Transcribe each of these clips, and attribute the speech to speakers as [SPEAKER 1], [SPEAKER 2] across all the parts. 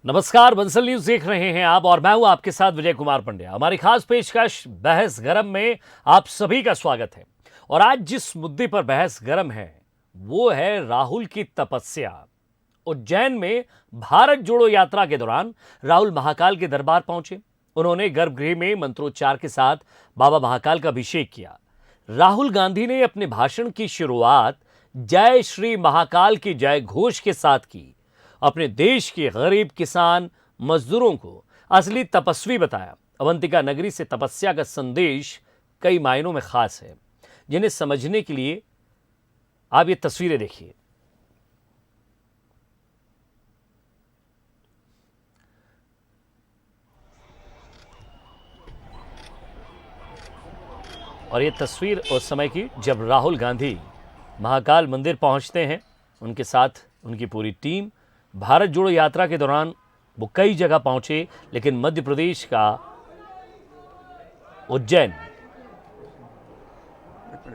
[SPEAKER 1] नमस्कार, बंसल न्यूज देख रहे हैं आप और मैं हूं आपके साथ विजय कुमार पंड्या। हमारी खास पेशकश बहस गरम में आप सभी का स्वागत है। और आज जिस मुद्दे पर बहस गरम है वो है राहुल की तपस्या। उज्जैन में भारत जोड़ो यात्रा के दौरान राहुल महाकाल के दरबार पहुंचे। उन्होंने गर्भगृह में मंत्रोच्चार के साथ बाबा महाकाल का अभिषेक किया। राहुल गांधी ने अपने भाषण की शुरुआत जय श्री महाकाल की जय घोष के साथ की। अपने देश के गरीब किसान मजदूरों को असली तपस्वी बताया। अवंतिका नगरी से तपस्या का संदेश कई मायनों में खास है, जिन्हें समझने के लिए आप ये तस्वीरें देखिए। और ये तस्वीर उस समय की जब राहुल गांधी महाकाल मंदिर पहुंचते हैं। उनके साथ उनकी पूरी टीम भारत जोड़ो यात्रा के दौरान वो कई जगह पहुंचे, लेकिन मध्य प्रदेश का उज्जैन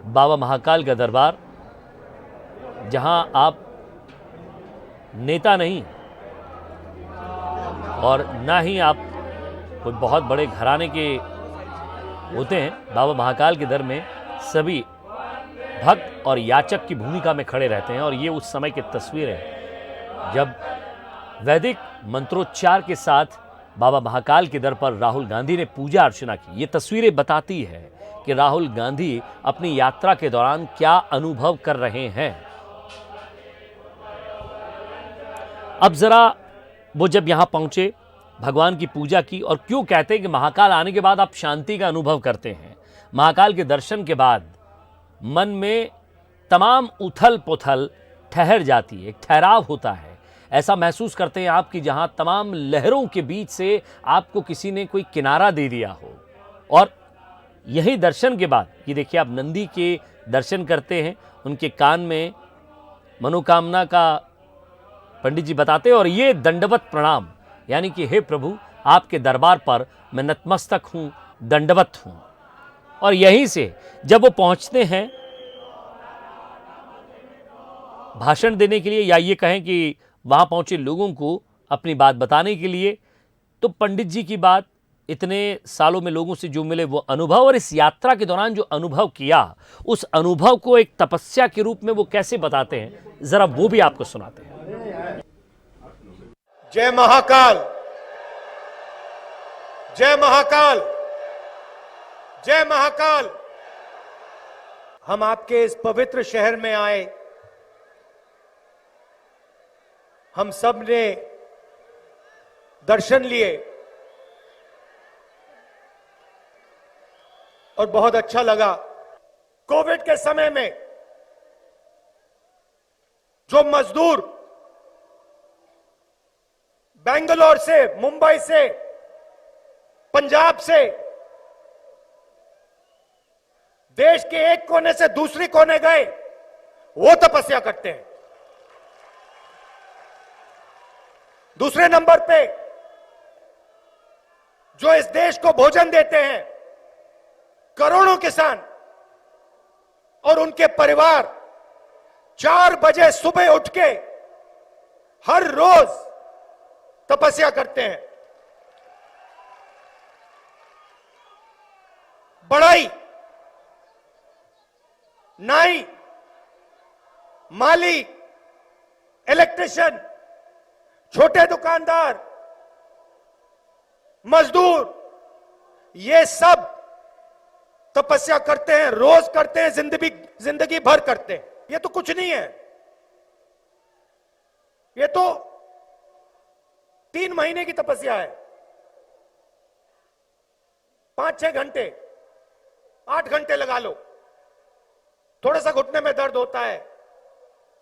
[SPEAKER 1] बाबा महाकाल का दरबार, जहां आप नेता नहीं और ना ही आप कोई बहुत बड़े घराने के होते हैं, बाबा महाकाल के दर में सभी भक्त और याचक की भूमिका में खड़े रहते हैं। और ये उस समय की तस्वीर है जब वैदिक मंत्रोच्चार के साथ बाबा महाकाल के दर पर राहुल गांधी ने पूजा अर्चना की। ये तस्वीरें बताती है कि राहुल गांधी अपनी यात्रा के दौरान क्या अनुभव कर रहे हैं। अब जरा वो जब यहां पहुंचे, भगवान की पूजा की और क्यों कहते हैं कि महाकाल आने के बाद आप शांति का अनुभव करते हैं। महाकाल के दर्शन के बाद मन में तमाम उथल पुथल ठहर जाती है, एक ठहराव होता है। ऐसा महसूस करते हैं आप कि जहां तमाम लहरों के बीच से आपको किसी ने कोई किनारा दे दिया हो। और यही दर्शन के बाद ये देखिए, आप नंदी के दर्शन करते हैं, उनके कान में मनोकामना का पंडित जी बताते हैं। और ये दंडवत प्रणाम, यानी कि हे प्रभु, आपके दरबार पर मैं नतमस्तक हूं, दंडवत हूं। और यहीं से जब वो पहुंचते हैं भाषण देने के लिए, या ये कहें कि वहां पहुंचे लोगों को अपनी बात बताने के लिए, तो पंडित जी की बात, इतने सालों में लोगों से जो मिले वो अनुभव, और इस यात्रा के दौरान जो अनुभव किया, उस अनुभव को एक तपस्या के रूप में वो कैसे बताते हैं, जरा वो भी आपको सुनाते हैं।
[SPEAKER 2] जय महाकाल, जय महाकाल, जय महाकाल। हम आपके इस पवित्र शहर में आए, हम सब ने दर्शन लिए और बहुत अच्छा लगा। कोविड के समय में जो मजदूर बेंगलोर से, मुंबई से, पंजाब से, देश के एक कोने से दूसरे कोने गए, वो तपस्या करते हैं। दूसरे नंबर पे जो इस देश को भोजन देते हैं, करोड़ों किसान और उनके परिवार 4 बजे सुबह उठ के हर रोज तपस्या करते हैं। बढ़ई, नाई, माली, इलेक्ट्रिशियन, छोटे दुकानदार, मजदूर, ये सब तपस्या करते हैं, रोज करते हैं, जिंदगी भर करते हैं। ये तो कुछ नहीं है, ये तो 3 महीने की तपस्या है। 5-6 घंटे, 8 घंटे लगा लो। थोड़ा सा घुटने में दर्द होता है,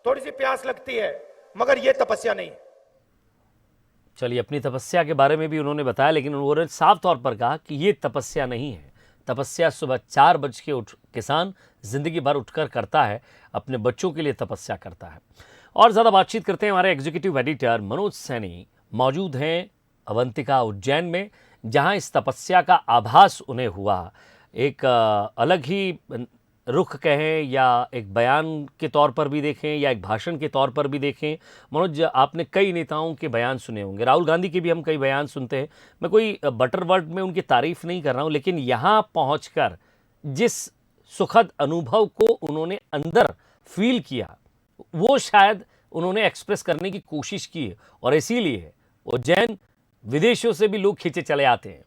[SPEAKER 2] थोड़ी सी प्यास लगती है, मगर यह तपस्या नहीं है।
[SPEAKER 1] चलिए, अपनी तपस्या के बारे में भी उन्होंने बताया, लेकिन उन्होंने साफ तौर पर कहा कि ये तपस्या नहीं है। तपस्या सुबह 4 बज के किसान जिंदगी भर उठकर करता है, अपने बच्चों के लिए तपस्या करता है। और ज़्यादा बातचीत करते हैं, हमारे एग्जीक्यूटिव एडिटर मनोज सैनी मौजूद हैं अवंतिका उज्जैन में, जहां इस तपस्या का आभास उन्हें हुआ। एक अलग ही रुख कहें या एक बयान के तौर पर भी देखें या एक भाषण के तौर पर भी देखें, मनोज आपने कई नेताओं के बयान सुने होंगे, राहुल गांधी के भी हम कई बयान सुनते हैं। मैं कोई बटर वर्ड में उनकी तारीफ नहीं कर रहा हूं, लेकिन यहाँ पहुंचकर जिस सुखद अनुभव को उन्होंने अंदर फील किया, वो शायद उन्होंने एक्सप्रेस करने की कोशिश की है, और इसीलिए उज्जैन विदेशों से भी लोग खींचे चले आते हैं।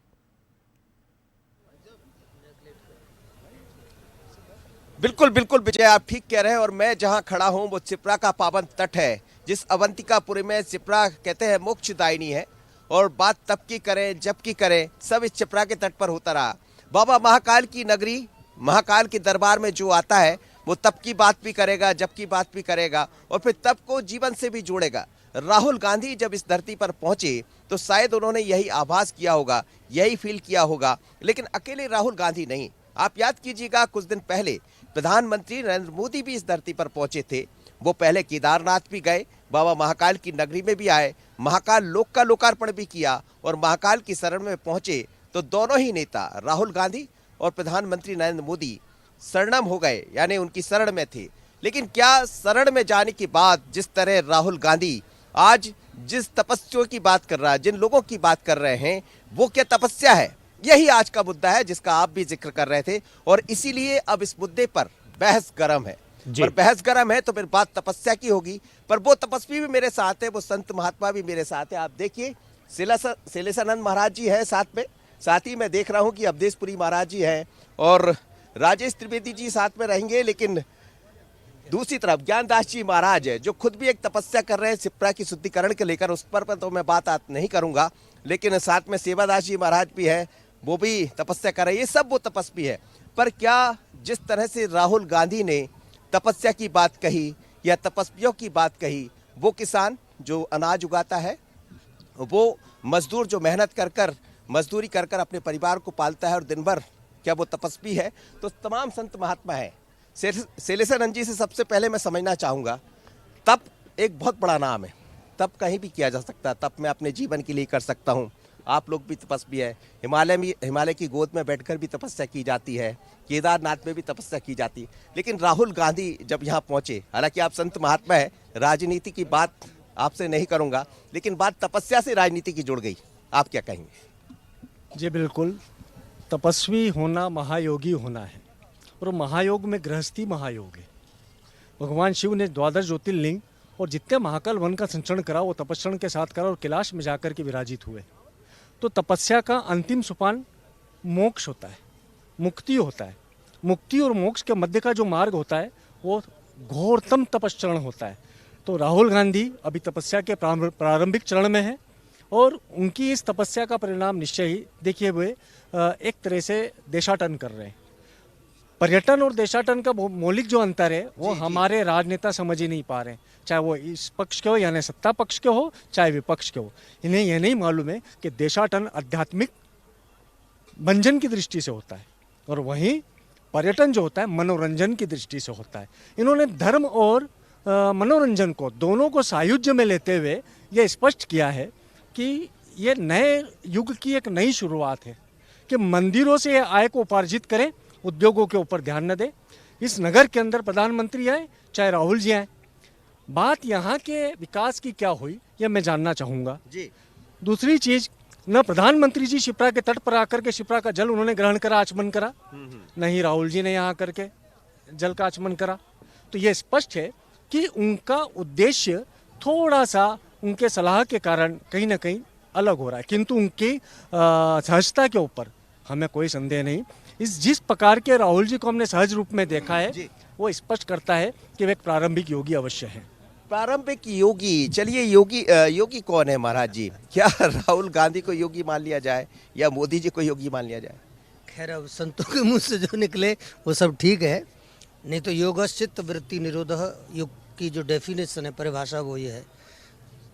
[SPEAKER 3] बिल्कुल बिल्कुल विजय, आप ठीक कह रहे हैं। और मैं जहां खड़ा हूं वो शिप्रा का पावन तट है, जिस अवंतिकापुरी में शिप्रा कहते हैं मोक्षदायिनी है। और बात तब की करें जब की करें, सब इस शिप्रा के तट पर होता रहा। बाबा महाकाल की नगरी, महाकाल के दरबार में जो आता है वो तब की बात भी करेगा, जब की बात भी करेगा, और फिर तब को जीवन से भी जोड़ेगा। राहुल गांधी जब इस धरती पर पहुंचे तो शायद उन्होंने यही आभास किया होगा, यही फील किया होगा। लेकिन अकेले राहुल गांधी नहीं, आप याद कीजिएगा कुछ दिन पहले प्रधानमंत्री नरेंद्र मोदी भी इस धरती पर पहुंचे थे। वो पहले केदारनाथ भी गए, बाबा महाकाल की नगरी में भी आए, महाकाल लोक का लोकार्पण भी किया और महाकाल की शरण में पहुंचे तो दोनों ही नेता राहुल गांधी और प्रधानमंत्री नरेंद्र मोदी शरणम हो गए, यानी उनकी शरण में थे। लेकिन क्या शरण में जाने के बाद जिस तरह राहुल गांधी आज जिस तपस्या की बात कर रहा है, जिन लोगों की बात कर रहे हैं, वो क्या तपस्या है? यही आज का मुद्दा है जिसका आप भी जिक्र कर रहे थे। और इसीलिए अब इस मुद्दे पर बहस गर्म है। पर बहस गर्म है तो फिर बात तपस्या की होगी। पर वो तपस्वी भी मेरे साथ है, वो संत महात्मा भी मेरे साथ है। आप देखिए शैलेशानंद महाराज जी है साथ में, साथ ही मैं देख रहा हूं कि अवधेशपुरी महाराज जी हैं और राजेश त्रिवेदी जी साथ में रहेंगे। लेकिन दूसरी तरफ ज्ञानदास जी महाराज है जो खुद भी एक तपस्या कर रहे हैं शिप्रा की शुद्धिकरण के लेकर, उस पर तो मैं बात नहीं करूंगा। लेकिन साथ में सेवादास जी महाराज भी है, वो भी तपस्या कर रहे हैं। ये सब वो तपस्वी है। पर क्या जिस तरह से राहुल गांधी ने तपस्या की बात कही या तपस्वियों की बात कही, वो किसान जो अनाज उगाता है, वो मजदूर जो मेहनत कर मजदूरी कर अपने परिवार को पालता है और दिन भर, क्या वो तपस्वी है? तो तमाम संत महात्मा है। शैलेशानंद जी से सबसे पहले मैं समझना चाहूँगा, तप एक बहुत बड़ा नाम है, तप कहीं भी किया जा सकता है। तप मैं अपने जीवन के लिए कर सकता हूँ, आप लोग भी तपस्वी है। हिमालय की गोद में बैठकर भी तपस्या की जाती है, केदारनाथ में भी तपस्या की जाती है। लेकिन राहुल गांधी जब यहाँ पहुँचे, हालांकि आप संत महात्मा है, राजनीति की बात आपसे नहीं करूँगा, लेकिन बात तपस्या से राजनीति की जुड़ गई, आप क्या कहेंगे?
[SPEAKER 4] जी बिल्कुल, तपस्वी होना महायोगी होना है, और महायोग में गृहस्थी महायोग है। भगवान शिव ने द्वादश ज्योतिर्लिंग और जितने महाकाल वन का संचरण करा वो तपस्या के साथ करा और कैलाश में जाकर के विराजित हुए। तो तपस्या का अंतिम सोपान मोक्ष होता है, मुक्ति होता है। मुक्ति और मोक्ष के मध्य का जो मार्ग होता है वो घोरतम तपस्चरण होता है। तो राहुल गांधी अभी तपस्या के प्रारंभिक चरण में है और उनकी इस तपस्या का परिणाम निश्चय ही देखिए हुए एक तरह से देशाटन कर रहे हैं। पर्यटन और देशाटन का मौलिक जो अंतर है वो हमारे राजनेता समझ ही नहीं पा रहे हैं, चाहे वो इस पक्ष के हो यानी सत्ता पक्ष के हो, चाहे विपक्ष के हो। इन्हें यह नहीं मालूम है कि देशाटन आध्यात्मिक भंजन की दृष्टि से होता है और वहीं पर्यटन जो होता है मनोरंजन की दृष्टि से होता है। इन्होंने धर्म और मनोरंजन को दोनों को सायुज्य में लेते हुए ये स्पष्ट किया है कि ये नए युग की एक नई शुरुआत है कि मंदिरों से आय को उपार्जित करें, उद्योगों के ऊपर ध्यान न दें। इस नगर के अंदर प्रधानमंत्री आए चाहे राहुल जी आए, बात यहाँ के विकास की क्या हुई यह मैं जानना चाहूँगा जी। दूसरी चीज, न प्रधानमंत्री जी शिप्रा के तट पर आकर के शिप्रा का जल उन्होंने ग्रहण करा, आचमन करा, नहीं राहुल जी ने यहाँ करके जल का आचमन करा। तो ये स्पष्ट है कि उनका उद्देश्य थोड़ा सा उनके सलाह के कारण कहीं ना कहीं अलग हो रहा है, किंतु उनकी सहजता के ऊपर हमें कोई संदेह नहीं। इस जिस प्रकार के राहुल जी को हमने सहज रूप में देखा है वो स्पष्ट करता है कि वे एक प्रारंभिक योगी अवश्य है।
[SPEAKER 3] प्रारंभिक योगी, चलिए योगी कौन है महाराज जी? क्या राहुल गांधी को योगी मान लिया जाए या मोदी जी को योगी मान लिया जाए?
[SPEAKER 5] खैर अब संतों के मुंह से जो निकले वो सब ठीक है, नहीं तो योगश्चित्त वृत्ति निरोधः, योग की जो डेफिनेशन है, परिभाषा वो ये है।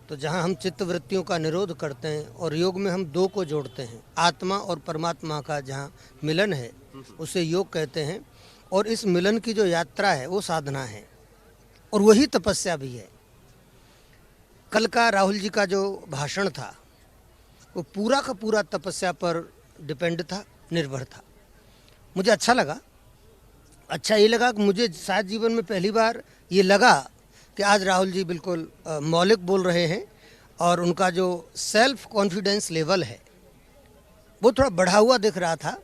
[SPEAKER 5] तो जहाँ हम चित्त वृत्तियों का निरोध करते हैं और योग में हम दो को जोड़ते हैं, आत्मा और परमात्मा का जहाँ मिलन है उसे योग कहते हैं। और इस मिलन की जो यात्रा है वो साधना है और वही तपस्या भी है। कल का राहुल जी का जो भाषण था वो पूरा का पूरा तपस्या पर डिपेंड था, निर्भर था। मुझे अच्छा लगा अच्छा ये लगा कि मुझे शायद जीवन में पहली बार ये लगा कि आज राहुल जी बिल्कुल मौलिक बोल रहे हैं और उनका जो सेल्फ कॉन्फिडेंस लेवल है वो थोड़ा बढ़ा हुआ दिख रहा था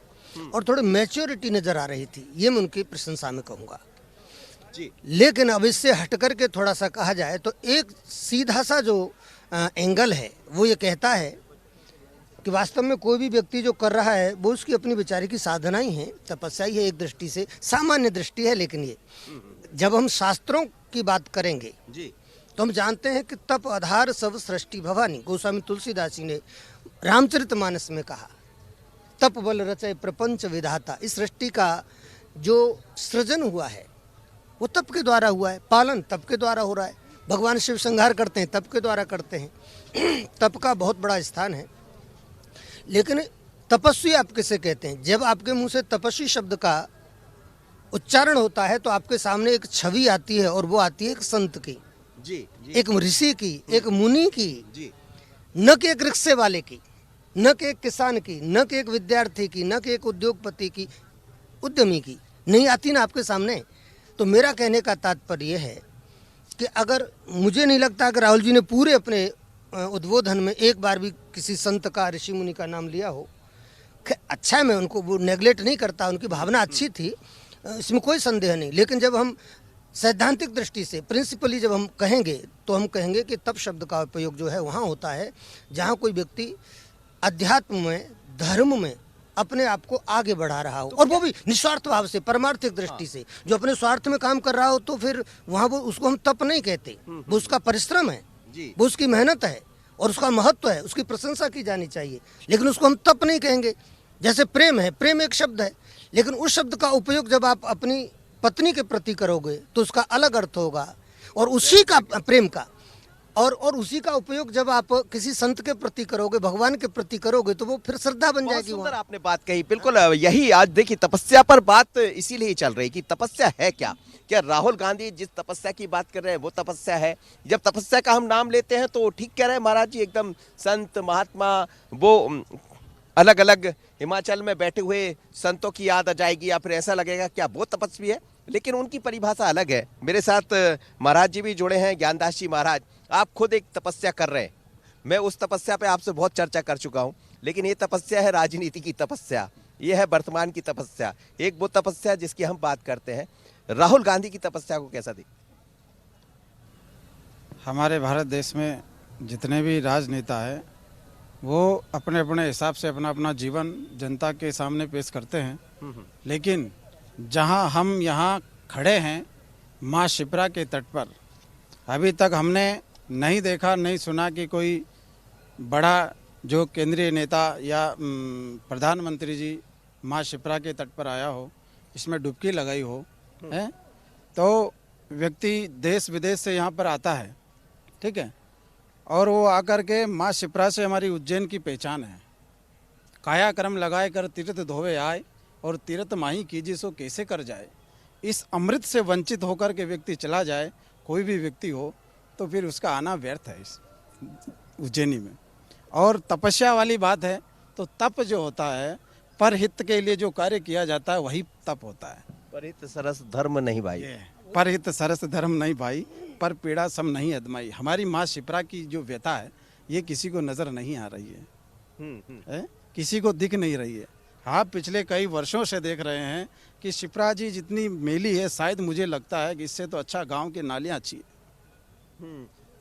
[SPEAKER 5] और थोड़ी मैच्योरिटी नज़र आ रही थी। ये मैं उनकी प्रशंसा में कहूँगा
[SPEAKER 3] जी।
[SPEAKER 5] लेकिन अब इससे हटकर के थोड़ा सा कहा जाए तो एक सीधा सा जो एंगल है वो ये कहता है कि वास्तव में कोई भी व्यक्ति जो कर रहा है वो उसकी अपनी बेचारे की साधना ही है, तपस्या ही है। एक दृष्टि से सामान्य दृष्टि है, लेकिन ये जब हम शास्त्रों की बात करेंगे
[SPEAKER 3] जी।
[SPEAKER 5] तो हम जानते हैं कि तप आधार सब सृष्टि भवानी, गोस्वामी तुलसीदास जी ने रामचरितमानस में कहा, तप बल रचय प्रपंच विधाता। इस सृष्टि का जो सृजन हुआ है वो तप के द्वारा हुआ है, पालन तप के द्वारा हो रहा है। भगवान शिव संहार करते हैं तप के द्वारा करते हैं। तप का बहुत बड़ा स्थान है। लेकिन तपस्वी आप किसे कहते हैं? जब आपके मुंह से तपस्वी शब्द का उच्चारण होता है तो आपके सामने एक छवि आती है और वो आती है एक संत की,
[SPEAKER 3] जी, जी,
[SPEAKER 5] एक ऋषि की, एक मुनि की,
[SPEAKER 3] जी।
[SPEAKER 5] न कि एक रिक्शे वाले की, न कि एक किसान की, न कि एक विद्यार्थी की, न कि एक उद्योगपति की, उद्यमी की नहीं आती ना आपके सामने। तो मेरा कहने का तात्पर्य है कि अगर मुझे नहीं लगता कि राहुल जी ने पूरे अपने उद्बोधन में एक बार भी किसी संत का, ऋषि मुनि का नाम लिया हो। अच्छा है, मैं उनको वो नेगलेक्ट नहीं करता, उनकी भावना अच्छी थी, इसमें कोई संदेह नहीं। लेकिन जब हम सैद्धांतिक दृष्टि से प्रिंसिपली जब हम कहेंगे तो हम कहेंगे कि तप शब्द का उपयोग जो है वहाँ होता है जहाँ कोई व्यक्ति अध्यात्म में, धर्म में अपने आप को आगे बढ़ा रहा हो, और वो भी निस्वार्थ भाव से, परमार्थिक दृष्टि से। जो अपने स्वार्थ में काम कर रहा हो तो फिर वहाँ वो उसको हम तप नहीं कहते, वो उसका परिश्रम है, वो उसकी मेहनत है और उसका महत्व है, उसकी प्रशंसा की जानी चाहिए। लेकिन उसको हम तप नहीं कहेंगे। जैसे प्रेम है, प्रेम एक शब्द है, लेकिन उस शब्द का उपयोग जब आप अपनी पत्नी के प्रति करोगे तो उसका अलग अर्थ होगा, और उसी का प्रेम का और उसी का उपयोग जब आप किसी संत के प्रति करोगे, भगवान के प्रति करोगे, तो वो फिर श्रद्धा बन जाएगी।
[SPEAKER 3] सुंदर आपने बात कही, बिल्कुल यही आज देखिए तपस्या पर बात इसीलिए चल रही कि तपस्या है क्या। क्या राहुल गांधी जिस तपस्या की बात कर रहे हैं वो तपस्या है? जब तपस्या का हम नाम लेते हैं तो ठीक कह रहे हैं महाराज जी, एकदम संत महात्मा, वो अलग अलग हिमाचल में बैठे हुए संतों की याद आ जाएगी, या फिर ऐसा लगेगा क्या वो तपस्वी है। लेकिन उनकी परिभाषा अलग है। मेरे साथ महाराज जी भी जुड़े हैं, ज्ञानदास जी महाराज। आप खुद एक तपस्या कर रहे हैं, मैं उस तपस्या पे आपसे बहुत चर्चा कर चुका हूं, लेकिन ये तपस्या है राजनीति की तपस्या, ये है वर्तमान की तपस्या, एक वो तपस्या जिसकी हम बात करते हैं। राहुल गांधी की तपस्या को कैसा देखते?
[SPEAKER 6] हमारे भारत देश में जितने भी राजनेता हैं वो अपने अपने हिसाब से अपना अपना जीवन जनता के सामने पेश करते हैं, लेकिन जहां हम यहाँ खड़े हैं माँ शिप्रा के तट पर, अभी तक हमने नहीं देखा, नहीं सुना कि कोई बड़ा जो केंद्रीय नेता या प्रधानमंत्री जी माँ शिप्रा के तट पर आया हो, इसमें डुबकी लगाई हो है। तो व्यक्ति देश विदेश से यहाँ पर आता है, ठीक है, और वो आकर के माँ शिप्रा से हमारी उज्जैन की पहचान है। कायाक्रम लगाए कर तीर्थ धोवे आए और तीर्थ माही कीजिए सो कैसे कर जाए। इस अमृत से वंचित होकर के व्यक्ति चला जाए, कोई भी व्यक्ति हो, तो फिर उसका आना व्यर्थ है इस उज्जैनी में। और तपस्या वाली बात है तो तप जो होता है परहित के लिए जो कार्य किया जाता है वही तप होता है।
[SPEAKER 3] परहित सरस धर्म नहीं भाई,
[SPEAKER 6] परहित सरस धर्म नहीं भाई, पर पीड़ा सम नहीं अदमाई। हमारी माँ शिप्रा की जो व्यथा है ये किसी को नजर नहीं आ रही है, किसी को दिख नहीं रही है। हाँ, पिछले कई वर्षों से देख रहे हैं कि शिप्रा जी जितनी मेली है, शायद मुझे लगता है कि इससे तो अच्छा गांव के नालियां अच्छी है।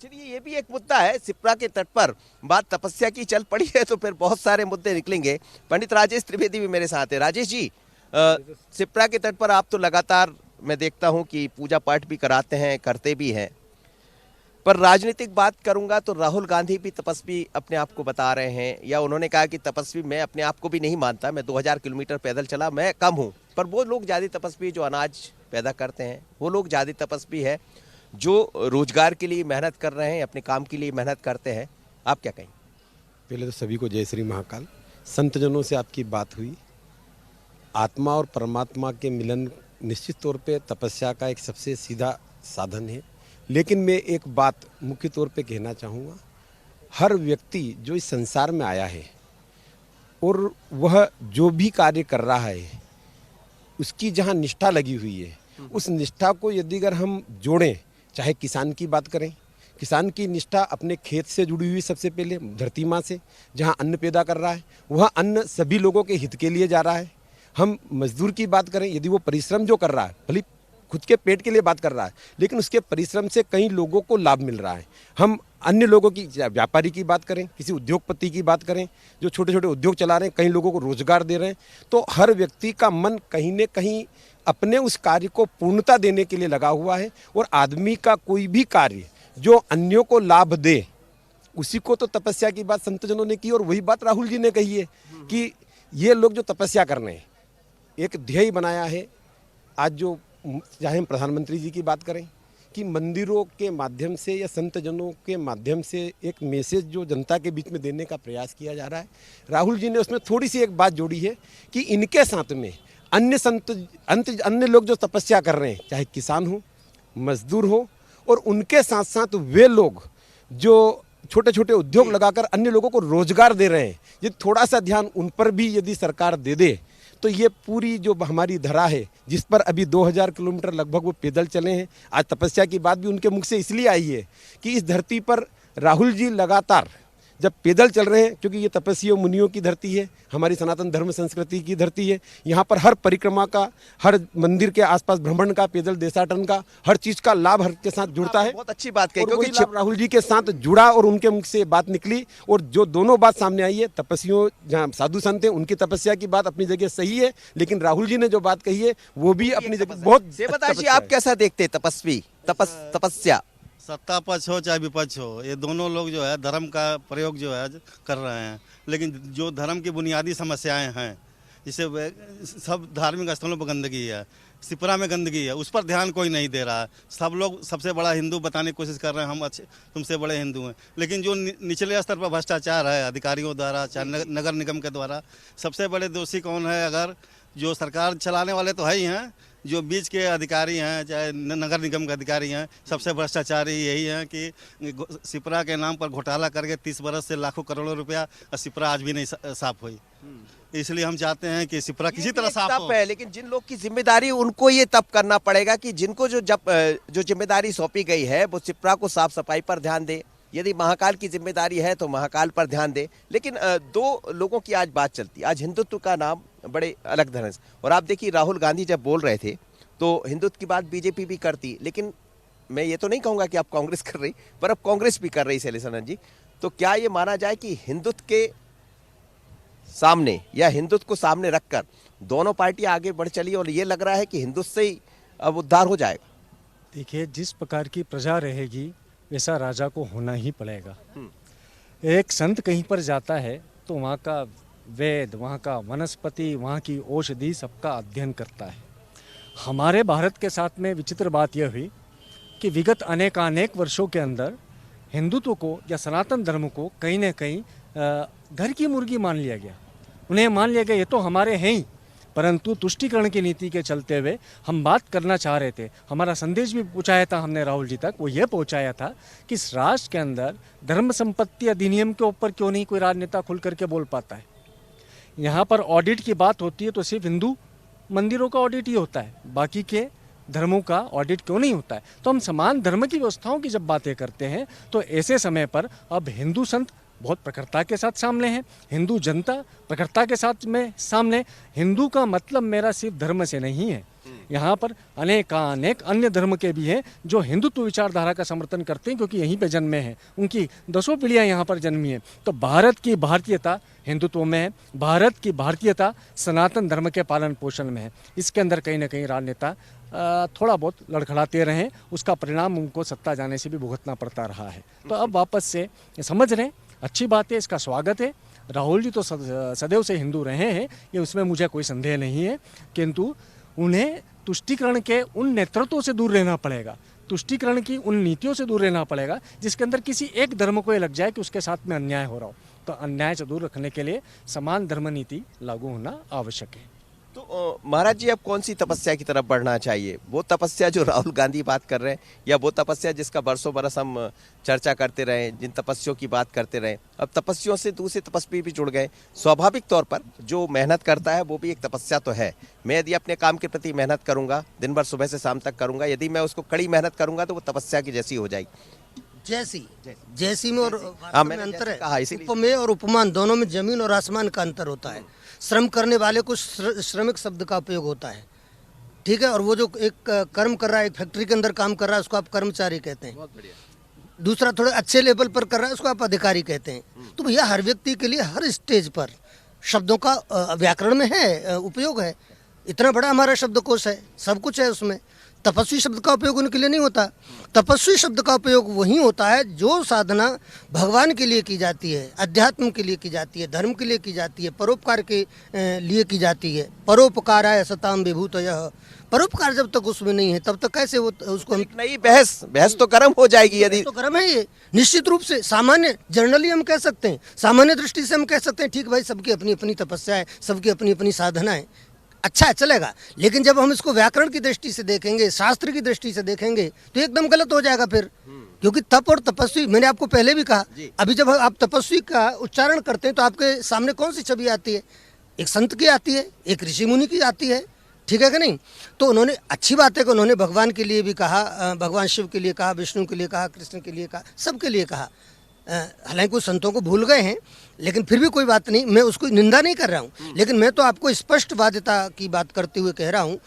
[SPEAKER 3] चलिए, ये भी एक मुद्दा है। शिप्रा के तट पर बात तपस्या की चल पड़ी है तो फिर बहुत सारे मुद्दे निकलेंगे। पंडित राजेश त्रिवेदी भी मेरे साथ है। राजेश जी, शिप्रा के तट पर आप तो लगातार मैं देखता हूं कि पूजा पाठ भी कराते हैं, करते भी हैं, पर राजनीतिक बात करूंगा तो राहुल गांधी भी तपस्वी अपने आप को बता रहे हैं, या उन्होंने कहा कि तपस्वी मैं अपने आप को भी नहीं मानता, मैं 2000 किलोमीटर पैदल चला, मैं कम हूं। पर वो लोग ज्यादा तपस्वी जो अनाज पैदा करते हैं, वो लोग ज्यादा तपस्वी है जो रोजगार के लिए मेहनत कर रहे हैं, अपने काम के लिए मेहनत करते हैं। आप क्या कहें?
[SPEAKER 7] पहले तो सभी को जय श्री महाकाल। संतजनों से आपकी बात हुई, आत्मा और परमात्मा के मिलन निश्चित तौर पे तपस्या का एक सबसे सीधा साधन है। लेकिन मैं एक बात मुख्य तौर पे कहना चाहूँगा, हर व्यक्ति जो इस संसार में आया है और वह जो भी कार्य कर रहा है उसकी जहाँ निष्ठा लगी हुई है, उस निष्ठा को यदि अगर हम जोड़ें, चाहे किसान की बात करें, किसान की निष्ठा अपने खेत से जुड़ी हुई, सबसे पहले धरती माँ से, जहाँ अन्न पैदा कर रहा है, वह अन्न सभी लोगों के हित के लिए जा रहा है। हम मजदूर की बात करें, यदि वो परिश्रम जो कर रहा है, भले खुद के पेट के लिए बात कर रहा है, लेकिन उसके परिश्रम से कई लोगों को लाभ मिल रहा है। हम अन्य लोगों की, व्यापारी की बात करें, किसी उद्योगपति की बात करें, जो छोटे छोटे उद्योग चला रहे हैं, कई लोगों को रोजगार दे रहे हैं, तो हर व्यक्ति का मन कहीं न कहीं अपने उस कार्य को पूर्णता देने के लिए लगा हुआ है। और आदमी का कोई भी कार्य जो अन्यों को लाभ दे, उसी को तो तपस्या की बात संतजनों ने की। और वही बात राहुल जी ने कही है कि ये लोग जो तपस्या कर रहे हैं, एक ध्येय बनाया है। आज जो चाहे हम प्रधानमंत्री जी की बात करें कि मंदिरों के माध्यम से या संतजनों के माध्यम से एक मैसेज जो जनता के बीच में देने का प्रयास किया जा रहा है, राहुल जी ने उसमें थोड़ी सी एक बात जोड़ी है कि इनके साथ में अन्य लोग जो तपस्या कर रहे हैं, चाहे किसान हो, मजदूर हो, और उनके साथ साथ वे लोग जो छोटे छोटे उद्योग लगाकर अन्य लोगों को रोजगार दे रहे हैं, ये थोड़ा सा ध्यान उन पर भी यदि सरकार दे दे, तो ये पूरी जो हमारी धरा है, जिस पर अभी 2000 किलोमीटर लगभग वो पैदल चले हैं। आज तपस्या की बात भी उनके मुख से इसलिए आई है कि इस धरती पर राहुल जी लगातार जब पैदल चल रहे हैं, क्योंकि ये तपस्वियों मुनियों की धरती है, हमारी सनातन धर्म संस्कृति की धरती है। यहाँ पर हर परिक्रमा का, हर मंदिर के आसपास भ्रमण का, पैदल देशाटन का, हर चीज का लाभ हर के साथ जुड़ता है।
[SPEAKER 3] बहुत अच्छी बात कही,
[SPEAKER 7] और
[SPEAKER 3] क्योंकि
[SPEAKER 7] वही लाभ राहुल जी के साथ जुड़ा और उनके मुख से बात निकली। और जो दोनों बात सामने आई है, तपस्वियों जहाँ साधु संत हैं उनकी तपस्या की बात अपनी जगह सही है, लेकिन राहुल जी ने जो बात कही है वो भी अपनी जगह बहुत।
[SPEAKER 3] देवदास जी, आप कैसा देखते हैं तपस्वी तपस्या?
[SPEAKER 8] सत्ता पक्ष हो चाहे विपक्ष हो, ये दोनों लोग जो है धर्म का प्रयोग जो है कर रहे हैं, लेकिन जो धर्म की बुनियादी समस्याएं हैं, जिसे सब धार्मिक स्थलों पर गंदगी है, सिपरा में गंदगी है, उस पर ध्यान कोई नहीं दे रहा है। सब लोग सबसे बड़ा हिंदू बताने की कोशिश कर रहे हैं, हम अच्छे तुमसे बड़े हिंदू हैं, लेकिन जो निचले स्तर पर भ्रष्टाचार है अधिकारियों द्वारा, चाहे नगर निगम के द्वारा, सबसे बड़े दोषी कौन है? अगर जो सरकार चलाने वाले तो है ही हैं, जो बीच के अधिकारी हैं, चाहे नगर निगम के अधिकारी हैं, सबसे भ्रष्टाचारी यही हैं कि सिपरा के नाम पर घोटाला करके 30 बरस से लाखों करोड़ों रुपया, और सिपरा आज भी नहीं साफ हुई। इसलिए हम चाहते हैं कि सिपरा किसी तरह साफ हो।
[SPEAKER 3] है, लेकिन जिन लोग की जिम्मेदारी, उनको ये तब करना पड़ेगा कि जिनको जो जिम्मेदारी सौंपी गई है वो सिपरा को साफ सफाई पर ध्यान दे। यदि महाकाल की जिम्मेदारी है तो महाकाल पर ध्यान दे। लेकिन दो लोगों की आज बात चलती है। आज हिंदुत्व का नाम बड़े अलग तरह से, और आप देखिए राहुल गांधी जब बोल रहे थे तो हिंदुत्व की बात बीजेपी भी करती, लेकिन मैं ये तो नहीं कहूंगा कि आप कांग्रेस कर रही, पर अब कांग्रेस भी कर रही शैलेश जी। तो क्या ये माना जाए कि हिंदुत्व के सामने या हिंदुत्व को सामने रखकर दोनों पार्टियां आगे बढ़ चली, और ये लग रहा है कि हिंदुत्व से ही अब उद्धार हो जाएगा?
[SPEAKER 4] देखिए, जिस प्रकार की प्रजा रहेगी वैसा राजा को होना ही पड़ेगा। एक संत कहीं पर जाता है तो वहाँ का वेद, वहाँ का वनस्पति, वहाँ की औषधि सबका अध्ययन करता है। हमारे भारत के साथ में विचित्र बात यह हुई कि विगत अनेक वर्षों के अंदर हिंदुत्व को या सनातन धर्म को कहीं न कहीं घर की मुर्गी मान लिया गया। उन्हें मान लिया गया ये तो हमारे हैं ही, परंतु तुष्टीकरण की नीति के चलते हुए हम बात करना चाह रहे थे। हमारा संदेश भी पहुँचाया था हमने राहुल जी तक, वो ये पहुँचाया था कि इस राष्ट्र के अंदर धर्म संपत्ति अधिनियम के ऊपर क्यों नहीं कोई राजनेता खुल करके बोल पाता है। यहाँ पर ऑडिट की बात होती है तो सिर्फ हिंदू मंदिरों का ऑडिट ही होता है, बाकी के धर्मों का ऑडिट क्यों नहीं होता है। तो हम समान धर्म की व्यवस्थाओं की जब बातें करते हैं तो ऐसे समय पर अब हिंदू संत बहुत प्रखरता के साथ सामने हैं, हिंदू जनता प्रखरता के साथ में सामने। हिंदू का मतलब मेरा सिर्फ धर्म से नहीं है, यहाँ पर अनेक अन्य धर्म के भी हैं जो हिंदुत्व विचारधारा का समर्थन करते हैं, क्योंकि यहीं पे जन्मे हैं, उनकी 10 पीढ़ियाँ यहाँ पर जन्मी हैं। तो भारत की भारतीयता हिंदुत्व में है, भारत की भारतीयता सनातन धर्म के पालन पोषण में है। इसके अंदर कहीं ना कहीं राजनेता थोड़ा बहुत लड़खड़ाते रहे, उसका परिणाम उनको सत्ता जाने से भी भुगतना पड़ता रहा है। तो अब वापस से समझ रहे हैं, अच्छी बात है, इसका स्वागत है। राहुल जी तो सदैव से हिंदू रहे हैं, ये उसमें मुझे कोई संदेह नहीं है, किंतु उन्हें तुष्टीकरण के उन नेतृत्वों से दूर रहना पड़ेगा, तुष्टीकरण की उन नीतियों से दूर रहना पड़ेगा जिसके अंदर किसी एक धर्म को ये लग जाए कि उसके साथ में अन्याय हो रहा हो। तो अन्याय से दूर रखने के लिए समान धर्म नीति लागू होना आवश्यक है।
[SPEAKER 3] तो महाराज जी अब कौन सी तपस्या की तरफ बढ़ना चाहिए? वो तपस्या जो राहुल गांधी बात कर रहे हैं, या वो तपस्या जिसका बरसों बरस हम चर्चा करते रहे, जिन तपस्याओं की बात करते रहे? अब तपस्याओं से दूसरे तपस्वी भी जुड़ गए। स्वाभाविक तौर पर जो मेहनत करता है वो भी एक तपस्या तो है। मैं यदि अपने काम के प्रति मेहनत करूंगा, दिन भर सुबह से शाम तक करूंगा, यदि मैं उसको कड़ी मेहनत करूंगा तो वो तपस्या की जैसी हो जाएगी।
[SPEAKER 5] जैसी में और
[SPEAKER 3] हाँ,
[SPEAKER 5] में
[SPEAKER 3] मैंने
[SPEAKER 5] अंतर
[SPEAKER 3] जैसे कहा,
[SPEAKER 5] है।
[SPEAKER 3] इसीलिए
[SPEAKER 5] उपमेय और उपमान दोनों में जमीन और आसमान का अंतर होता है। श्रम करने वाले को श्रमिक शब्द का उपयोग होता है, ठीक है, और वो जो एक कर्म कर रहा है, एक फैक्ट्री के अंदर काम कर रहा है, उसको आप कर्मचारी कहते हैं। दूसरा थोड़े अच्छे लेवल पर कर रहा है, उसको आप अधिकारी कहते हैं। तो भैया हर व्यक्ति के लिए हर स्टेज पर शब्दों का व्याकरण में है उपयोग है। इतना बड़ा हमारा शब्दकोश है, सब कुछ है उसमें। तपस्वी शब्द का उपयोग उनके लिए नहीं होता। तपस्वी शब्द का उपयोग वही होता है जो साधना भगवान के लिए की जाती है, अध्यात्म के लिए की जाती है, धर्म के लिए की जाती है, परोपकार के लिए की जाती है। परोपकाराय सताम विभूतयः। परोपकार जब तक उसमें नहीं है तब तक कैसे वो उसको हम
[SPEAKER 3] एक नई बहस तो गर्म हो जाएगी यदि
[SPEAKER 5] तो गर्म है ये निश्चित रूप से। सामान्य जनरली हम कह सकते हैं, सामान्य दृष्टि से हम कह सकते हैं ठीक भाई, सबकी अपनी अपनी तपस्या है, सबकी अपनी अपनी साधना है, अच्छा है, चलेगा। लेकिन जब हम इसको व्याकरण की दृष्टि से देखेंगे, शास्त्र की दृष्टि से देखेंगे तो एकदम गलत हो जाएगा फिर। क्योंकि तप और तपस्वी, मैंने आपको पहले भी कहा, अभी जब आप तपस्वी का उच्चारण करते हैं तो आपके सामने कौन सी छवि आती है? एक संत की आती है, एक ऋषि मुनि की आती है, ठीक है कि नहीं? तो उन्होंने अच्छी बात है कि उन्होंने भगवान के लिए भी कहा, भगवान शिव के लिए कहा, विष्णु के लिए कहा, कृष्ण के लिए कहा, सबके लिए कहा। हालांकि कुछ संतों को भूल गए हैं, लेकिन फिर भी कोई बात नहीं, मैं उसको निंदा नहीं कर रहा हूँ। लेकिन मैं तो आपको स्पष्टवादिता की बात करते हुए कह रहा हूँ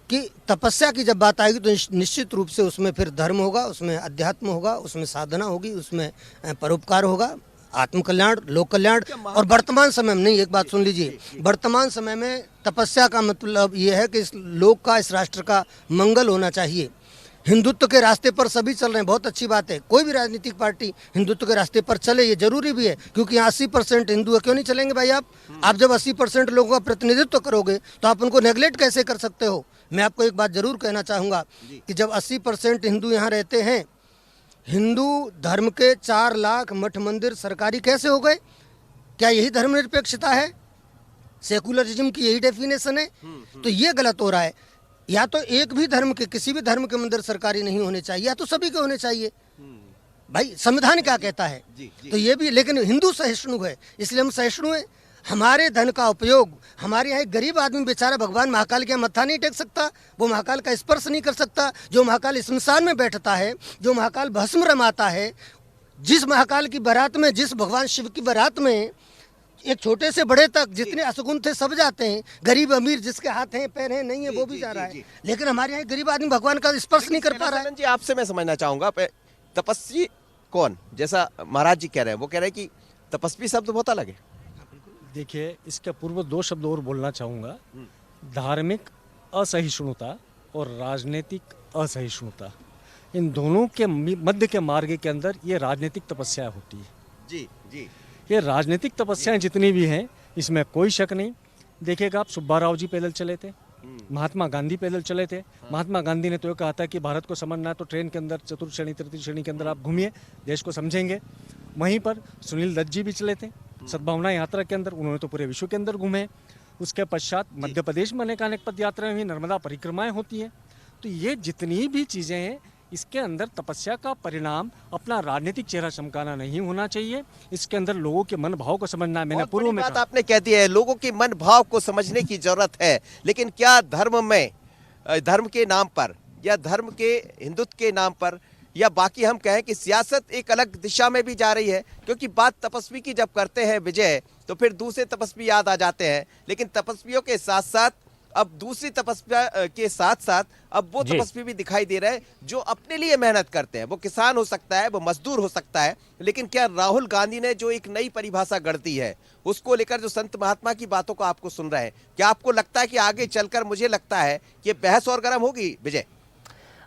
[SPEAKER 5] कि तपस्या की जब बात आएगी तो निश्चित रूप से उसमें फिर धर्म होगा, उसमें अध्यात्म होगा, उसमें साधना होगी, उसमें परोपकार होगा, आत्म कल्याण, लोक कल्याण। और वर्तमान समय में नहीं, एक बात सुन लीजिए, वर्तमान समय में तपस्या का मतलब ये है कि इस लोक का, इस राष्ट्र का मंगल होना चाहिए। हिंदुत्व के रास्ते पर सभी चल रहे हैं, बहुत अच्छी बात है। कोई भी राजनीतिक पार्टी हिंदुत्व के रास्ते पर चले, ये जरूरी भी है, क्योंकि यहाँ 80% हिंदू है। क्यों नहीं चलेंगे भाई? आप जब 80% लोगों का प्रतिनिधित्व करोगे तो आप उनको नेगलेक्ट कैसे कर सकते हो? मैं आपको एक बात जरूर कहना चाहूँगा कि जब 80% हिंदू यहाँ रहते हैं, हिंदू धर्म के 4 लाख मठ मंदिर सरकारी कैसे हो गए? क्या यही धर्मनिरपेक्षता है? सेकुलरिज्म की यही डेफिनेशन है? तो ये गलत हो रहा है। या तो एक भी धर्म के, किसी भी धर्म के मंदिर सरकारी नहीं होने चाहिए, या तो सभी के होने चाहिए। भाई संविधान क्या कहता है? तो ये भी, लेकिन हिंदू सहिष्णु है, इसलिए हम सहिष्णु हैं। हमारे धन का उपयोग, हमारे यहाँ एक गरीब आदमी बेचारा भगवान महाकाल के मत्था नहीं टेक सकता, वो महाकाल का स्पर्श नहीं कर सकता। जो महाकाल स्मशान में बैठता है, जो महाकाल भस्म रमाता है, जिस महाकाल की बारात में, जिस भगवान शिव की बारात में एक छोटे से बड़े तक जितने असगुन थे सब जाते हैं, गरीब अमीर जिसके हाथ हैं पैर हैं नहीं है वो भी जा रहा है। लेकिन हमारे यहाँ गरीब आदमी भगवान का स्पर्श नहीं कर पा रहा है।
[SPEAKER 3] जी आपसे मैं समझना चाहूंगा, तपस्वी कौन? जैसा महाराज जी कह रहे हैं, वो कह रहे हैं कि तपस्वी शब्द बहुत अलग है।
[SPEAKER 4] देखिए, इसके पूर्व 2 शब्द और बोलना चाहूँगा। धार्मिक असहिष्णुता और राजनीतिक असहिष्णुता, इन दोनों के मध्य के मार्ग के अंदर ये राजनीतिक तपस्या होती है।
[SPEAKER 3] जी जी,
[SPEAKER 4] ये राजनीतिक तपस्याएं जितनी भी हैं, इसमें कोई शक नहीं। देखिएगा, आप सुब्बा राव जी पैदल चले थे, महात्मा गांधी पैदल चले थे। महात्मा गांधी ने तो ये कहा था कि भारत को समझना है तो ट्रेन के अंदर चतुर्थ श्रेणी, तृतीय श्रेणी के अंदर आप घूमिए, देश को समझेंगे। वहीं पर सुनील दत्त जी भी चले थे सद्भावना यात्रा के अंदर, उन्होंने तो पूरे विश्व के अंदर घूमे। उसके पश्चात मध्य प्रदेश में अनेक पद यात्राएं हुई, नर्मदा परिक्रमाएं होती हैं। तो ये जितनी भी चीज़ें हैं, इसके अंदर तपस्या का परिणाम अपना राजनीतिक चेहरा चमकाना नहीं होना चाहिए। इसके अंदर लोगों के मन भाव को समझना है। मैंने पूर्व में
[SPEAKER 3] बात आपने कह दी है, लोगों के मन भाव को समझने की जरूरत है। लेकिन क्या धर्म में, धर्म के नाम पर या धर्म के हिंदुत्व के नाम पर, या बाकी हम कहें कि सियासत एक अलग दिशा में भी जा रही है? क्योंकि बात तपस्वी की जब करते हैं विजय, तो फिर दूसरे तपस्वी याद आ जाते हैं। लेकिन तपस्वियों के साथ साथ अब दूसरी तपस्या के साथ साथ अब वो तपस्वी भी दिखाई दे रहे हैं जो अपने लिए मेहनत करते हैं। वो किसान हो सकता है, वो मजदूर हो सकता है। लेकिन क्या राहुल गांधी ने जो एक नई परिभाषा गढ़ दी है, उसको लेकर जो संत महात्मा की बातों को आपको सुन रहे हैं, क्या आपको लगता है कि आगे चलकर, मुझे लगता है कि बहस और गर्म होगी विजय?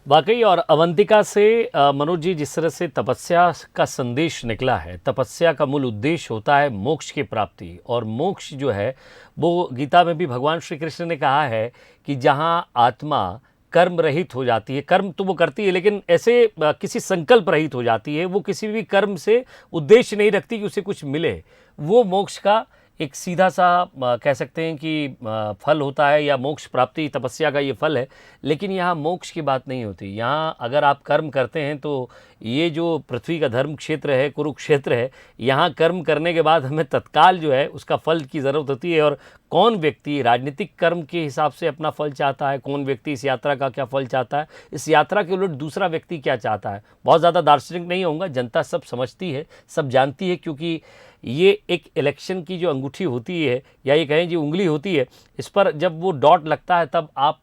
[SPEAKER 1] वाकई, और अवंतिका से मनोज जी, जिस तरह से तपस्या का संदेश निकला है, तपस्या का मूल उद्देश्य होता है मोक्ष की प्राप्ति। और मोक्ष जो है वो गीता में भी भगवान श्री कृष्ण ने कहा है कि जहाँ आत्मा कर्म रहित हो जाती है, कर्म तो वो करती है लेकिन ऐसे किसी संकल्प रहित हो जाती है, वो किसी भी कर्म से उद्देश्य नहीं रखती कि उसे कुछ मिले, वो मोक्ष का एक सीधा सा कह सकते हैं कि फल होता है या मोक्ष प्राप्ति तपस्या का ये फल है, लेकिन यहाँ मोक्ष की बात नहीं होती। यहाँ अगर आप कर्म करते हैं तो ये जो पृथ्वी का धर्म क्षेत्र है, कुरुक्षेत्र है, यहाँ कर्म करने के बाद हमें तत्काल जो है उसका फल की ज़रूरत होती है। और कौन व्यक्ति राजनीतिक कर्म के हिसाब से अपना फल चाहता है, कौन व्यक्ति इस यात्रा का क्या फल चाहता है, इस यात्रा के उलट दूसरा व्यक्ति क्या चाहता है, बहुत ज़्यादा दार्शनिक नहीं होऊंगा, जनता सब समझती है, सब जानती है। क्योंकि ये एक इलेक्शन की जो अंगूठी होती है या ये कहें जो उंगली होती है, इस पर जब वो डॉट लगता है तब आप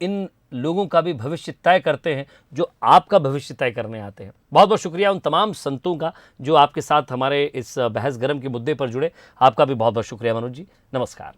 [SPEAKER 1] इन लोगों का भी भविष्य तय करते हैं जो आपका भविष्य तय करने आते हैं। बहुत बहुत शुक्रिया उन तमाम संतों का जो आपके साथ हमारे इस बहस गर्म के मुद्दे पर जुड़े। आपका भी बहुत बहुत शुक्रिया मनोज जी, नमस्कार।